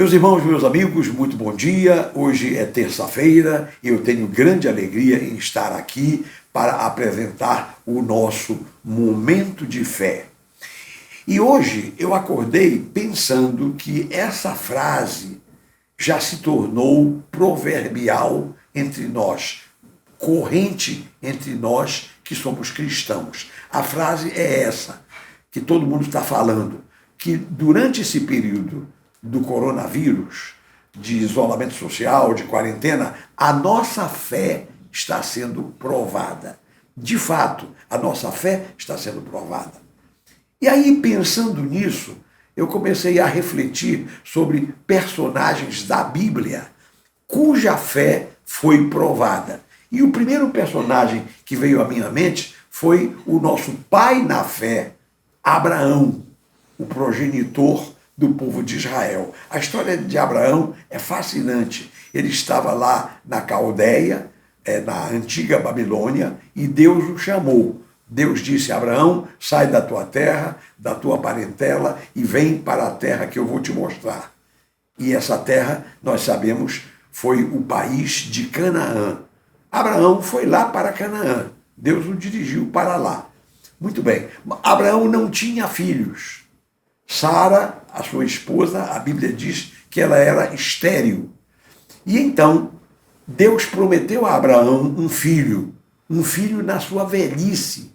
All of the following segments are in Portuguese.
Meus irmãos, meus amigos, muito bom dia. Hoje é terça-feira e eu tenho grande alegria em estar aqui para apresentar o nosso momento de fé. E hoje eu acordei pensando que essa frase já se tornou proverbial entre nós, corrente entre nós que somos cristãos. A frase é essa, que todo mundo está falando, que durante esse período do coronavírus, de isolamento social, de quarentena, a nossa fé está sendo provada. De fato, a nossa fé está sendo provada. E aí, pensando nisso, eu comecei a refletir sobre personagens da Bíblia cuja fé foi provada. E o primeiro personagem que veio à minha mente foi o nosso pai na fé, Abraão, o progenitor do povo de Israel. A história de Abraão é fascinante. Ele estava lá na Caldeia, na antiga Babilônia, e Deus o chamou. Deus disse a Abraão: sai da tua terra, da tua parentela e vem para a terra que eu vou te mostrar. E essa terra, nós sabemos, foi o país de Canaã. Abraão foi lá para Canaã. Deus o dirigiu para lá. Muito bem. Abraão não tinha filhos. Sara, a sua esposa, a Bíblia diz que ela era estéril. E então, Deus prometeu a Abraão um filho na sua velhice.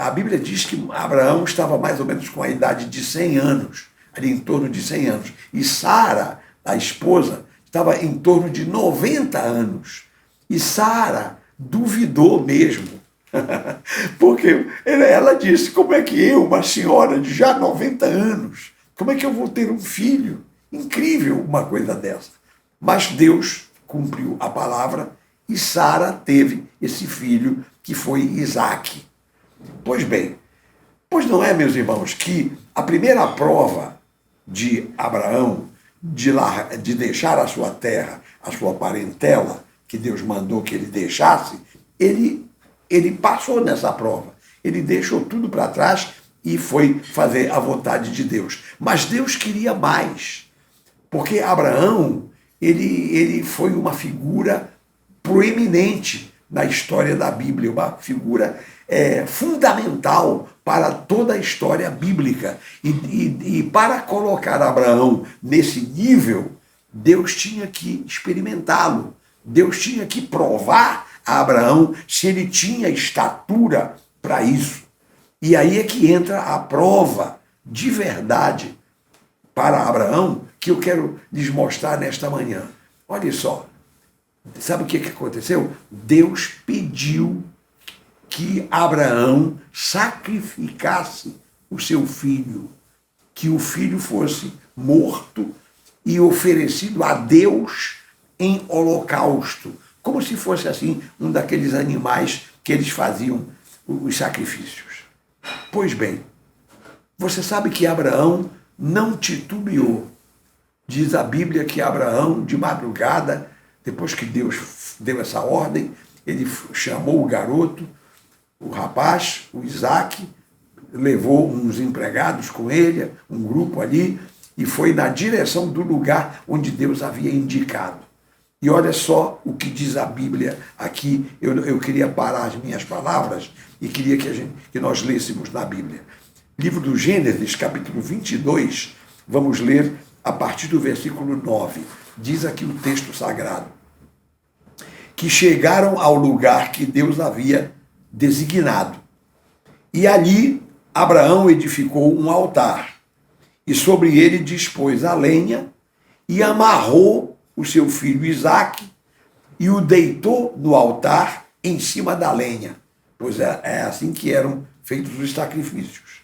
A Bíblia diz que Abraão estava mais ou menos com a idade de 100 anos, ali em torno de 100 anos. E Sara, a esposa, estava em torno de 90 anos. E Sara duvidou mesmo. Porque ela disse: como é que eu, uma senhora de já 90 anos, como é que eu vou ter um filho? Incrível uma coisa dessa. Mas Deus cumpriu a palavra e Sara teve esse filho que foi Isaque. Pois bem, pois não é, meus irmãos, que a primeira prova de Abraão de deixar a sua terra, a sua parentela, que Deus mandou que ele deixasse, ele passou nessa prova. Ele deixou tudo para trás e foi fazer a vontade de Deus. Mas Deus queria mais, porque Abraão ele foi uma figura proeminente na história da Bíblia, uma figura fundamental para toda a história bíblica. E para colocar Abraão nesse nível, Deus tinha que experimentá-lo. Deus tinha que provar a Abraão se ele tinha estatura para isso. E aí é que entra a prova de verdade para Abraão, que eu quero lhes mostrar nesta manhã. Olha só, sabe o que aconteceu? Deus pediu que Abraão sacrificasse o seu filho, que o filho fosse morto e oferecido a Deus em holocausto, como se fosse assim um daqueles animais que eles faziam os sacrifícios. Pois bem, você sabe que Abraão não titubeou. Diz a Bíblia que Abraão, de madrugada, depois que Deus deu essa ordem, ele chamou o garoto, o rapaz, o Isaque, levou uns empregados com ele, um grupo ali, e foi na direção do lugar onde Deus havia indicado. E olha só o que diz a Bíblia aqui. Eu queria parar as minhas palavras e queria que nós lêssemos na Bíblia. Livro do Gênesis, capítulo 22, vamos ler a partir do versículo 9. Diz aqui o texto sagrado: que chegaram ao lugar que Deus havia designado. E ali Abraão edificou um altar, e sobre ele dispôs a lenha, e amarrou o seu filho Isaque, e o deitou no altar em cima da lenha, pois é assim que eram feitos os sacrifícios.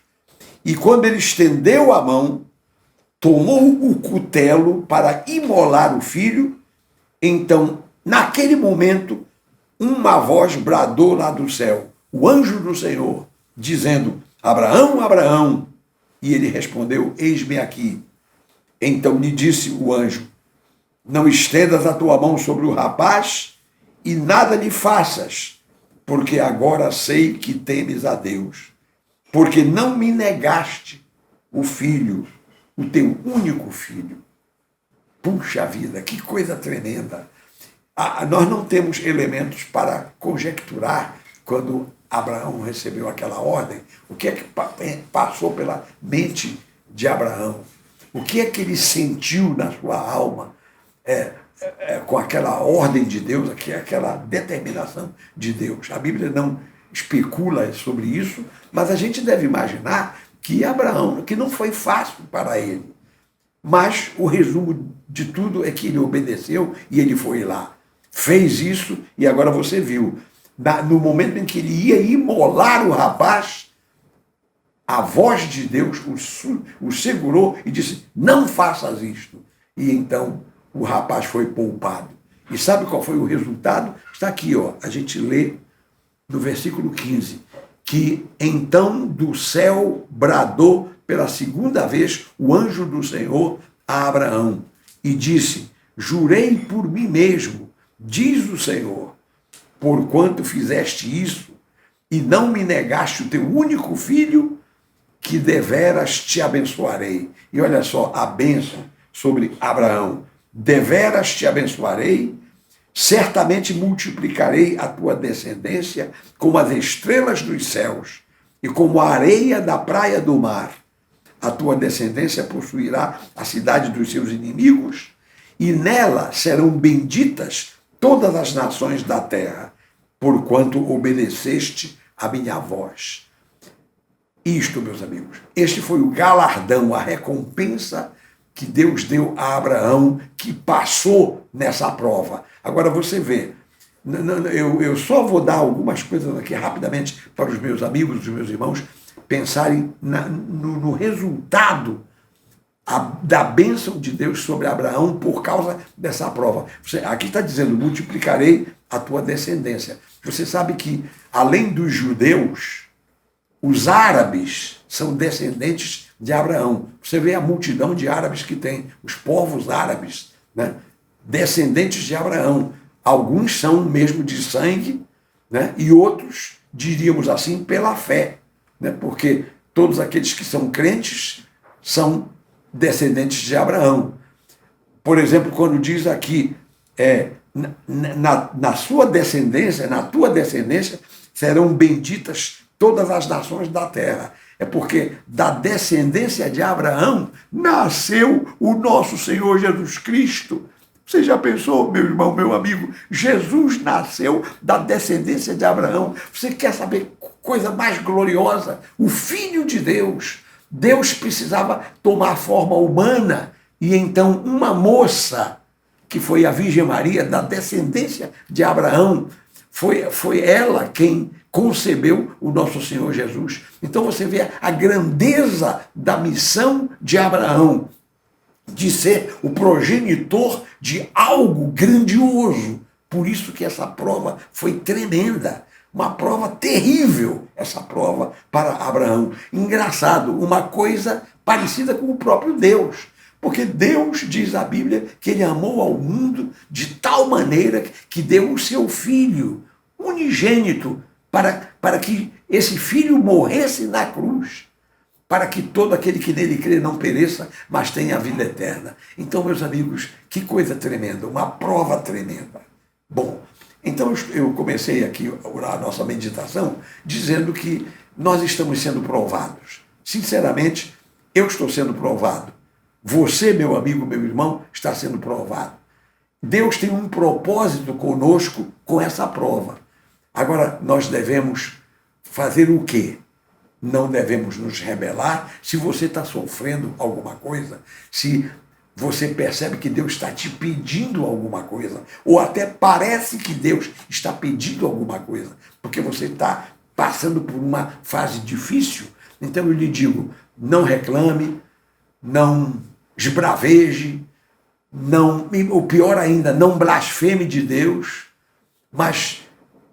E quando ele estendeu a mão, tomou o cutelo para imolar o filho, então, naquele momento, uma voz bradou lá do céu, o anjo do Senhor, dizendo: Abraão, Abraão. E ele respondeu: eis-me aqui. Então lhe disse o anjo: não estendas a tua mão sobre o rapaz e nada lhe faças, porque agora sei que temes a Deus, porque não me negaste o filho, o teu único filho. Puxa vida, que coisa tremenda! Nós não temos elementos para conjecturar quando Abraão recebeu aquela ordem, o que é que passou pela mente de Abraão, o que é que ele sentiu na sua alma com aquela ordem de Deus, aquela determinação de Deus. A Bíblia não especula sobre isso, mas a gente deve imaginar que Abraão, que não foi fácil para ele, mas o resumo de tudo é que ele obedeceu e ele foi lá. Fez isso e agora você viu. No momento em que ele ia imolar o rapaz, a voz de Deus o segurou e disse, não faças isto. E então o rapaz foi poupado. E sabe qual foi o resultado? Está aqui, ó, a gente lê no versículo 15, que então do céu bradou pela segunda vez o anjo do Senhor a Abraão e disse, jurei por mim mesmo, diz o Senhor, porquanto fizeste isso e não me negaste o teu único filho, que deveras te abençoarei. E olha só a bênção sobre Abraão. Deveras te abençoarei, certamente multiplicarei a tua descendência como as estrelas dos céus e como a areia da praia do mar. A tua descendência possuirá a cidade dos seus inimigos e nela serão benditas todas as nações da terra, porquanto obedeceste a minha voz. Isto, meus amigos, este foi o galardão, a recompensa que Deus deu a Abraão, que passou nessa prova. Agora você vê, eu só vou dar algumas coisas aqui rapidamente para os meus amigos, os meus irmãos, pensarem no resultado da bênção de Deus sobre Abraão por causa dessa prova. Aqui está dizendo, multiplicarei a tua descendência. Você sabe que, além dos judeus, os árabes são descendentes de Abraão. Você vê a multidão de árabes que tem, os povos árabes, né? Descendentes de Abraão. Alguns são mesmo de sangue, né? E outros, diríamos assim, pela fé, né? Porque todos aqueles que são crentes são descendentes de Abraão. Por exemplo, quando diz aqui, na sua descendência, na tua descendência, serão benditas todas as nações da terra. É porque da descendência de Abraão nasceu o nosso Senhor Jesus Cristo. Você já pensou, meu irmão, meu amigo? Jesus nasceu da descendência de Abraão. Você quer saber coisa mais gloriosa? O Filho de Deus. Deus precisava tomar forma humana e então uma moça, que foi a Virgem Maria, da descendência de Abraão, foi ela quem concebeu o nosso Senhor Jesus. Então você vê a grandeza da missão de Abraão, de ser o progenitor de algo grandioso. Por isso que essa prova foi tremenda, uma prova terrível, essa prova para Abraão. Engraçado, uma coisa parecida com o próprio Deus. Porque Deus, diz a Bíblia, que ele amou ao mundo de tal maneira que deu o seu Filho unigênito para que esse Filho morresse na cruz, para que todo aquele que nele crê não pereça, mas tenha a vida eterna. Então, meus amigos, que coisa tremenda, uma prova tremenda. Bom, então eu comecei aqui a nossa meditação dizendo que nós estamos sendo provados. Sinceramente, eu estou sendo provado. Você, meu amigo, meu irmão, está sendo provado. Deus tem um propósito conosco com essa prova. Agora, nós devemos fazer o quê? Não devemos nos rebelar. Se você está sofrendo alguma coisa, se você percebe que Deus está te pedindo alguma coisa, ou até parece que Deus está pedindo alguma coisa, porque você está passando por uma fase difícil, então eu lhe digo, não reclame, não esbraveje, não, ou pior ainda, não blasfeme de Deus, mas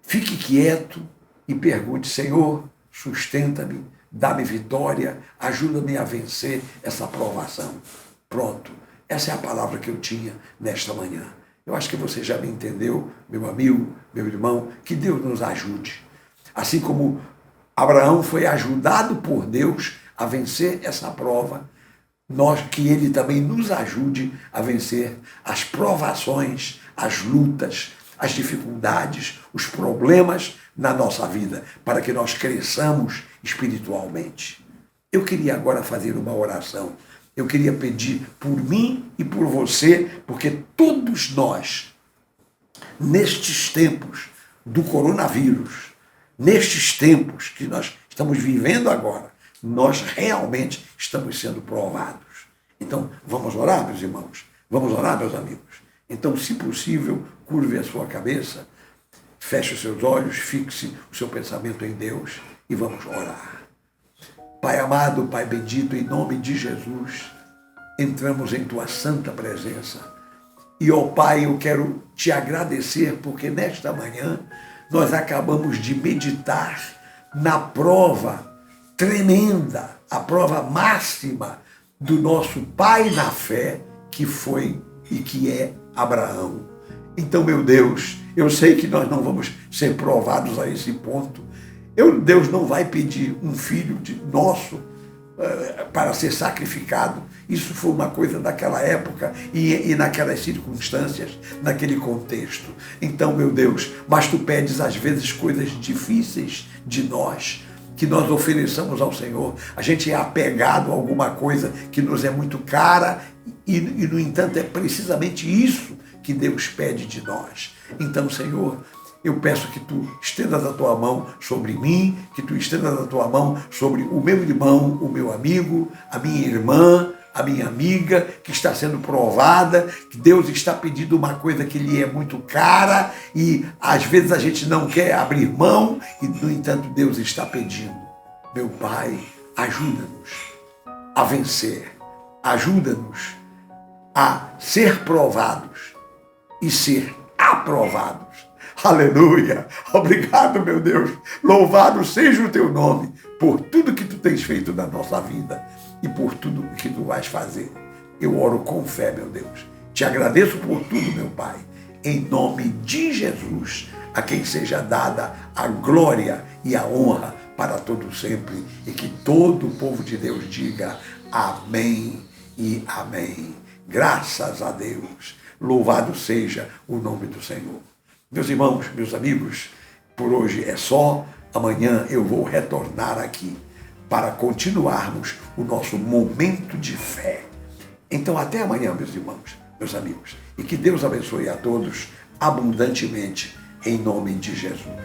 fique quieto e pergunte, Senhor, sustenta-me, dá-me vitória, ajuda-me a vencer essa provação. Pronto, essa é a palavra que eu tinha nesta manhã. Eu acho que você já me entendeu, meu amigo, meu irmão, que Deus nos ajude. Assim como Abraão foi ajudado por Deus a vencer essa prova, que Ele também nos ajude a vencer as provações, as lutas, as dificuldades, os problemas na nossa vida, para que nós cresçamos espiritualmente. Eu queria agora fazer uma oração. Eu queria pedir por mim e por você, porque todos nós, nestes tempos do coronavírus, nestes tempos que nós estamos vivendo agora, nós realmente estamos sendo provados. Então, vamos orar, meus irmãos? Vamos orar, meus amigos? Então, se possível, curve a sua cabeça, feche os seus olhos, fixe o seu pensamento em Deus e vamos orar. Pai amado, Pai bendito, em nome de Jesus, entramos em Tua santa presença. E, ó Pai, eu quero Te agradecer, porque nesta manhã nós acabamos de meditar na prova tremenda, a prova máxima do nosso pai na fé, que foi e que é Abraão. Então, meu Deus, eu sei que nós não vamos ser provados a esse ponto. Deus não vai pedir um filho nosso para ser sacrificado. Isso foi uma coisa daquela época e naquelas circunstâncias, naquele contexto. Então, meu Deus, mas Tu pedes às vezes coisas difíceis de nós, que nós ofereçamos ao Senhor. A gente é apegado a alguma coisa que nos é muito cara e no entanto, é precisamente isso que Deus pede de nós. Então, Senhor, eu peço que Tu estendas a Tua mão sobre mim, que Tu estendas a Tua mão sobre o meu irmão, o meu amigo, a minha irmã, a minha amiga, que está sendo provada, que Deus está pedindo uma coisa que lhe é muito cara e às vezes a gente não quer abrir mão e, no entanto, Deus está pedindo. Meu Pai, ajuda-nos a vencer, ajuda-nos a ser provados e ser aprovados. Aleluia! Obrigado, meu Deus. Louvado seja o Teu nome por tudo que Tu tens feito na nossa vida e por tudo que Tu vais fazer. Eu oro com fé, meu Deus. Te agradeço por tudo, meu Pai. Em nome de Jesus, a quem seja dada a glória e a honra para todo sempre. E que todo o povo de Deus diga amém e amém. Graças a Deus. Louvado seja o nome do Senhor. Meus irmãos, meus amigos, por hoje é só. Amanhã eu vou retornar aqui para continuarmos o nosso momento de fé. Então, até amanhã, meus irmãos, meus amigos. E que Deus abençoe a todos abundantemente, em nome de Jesus.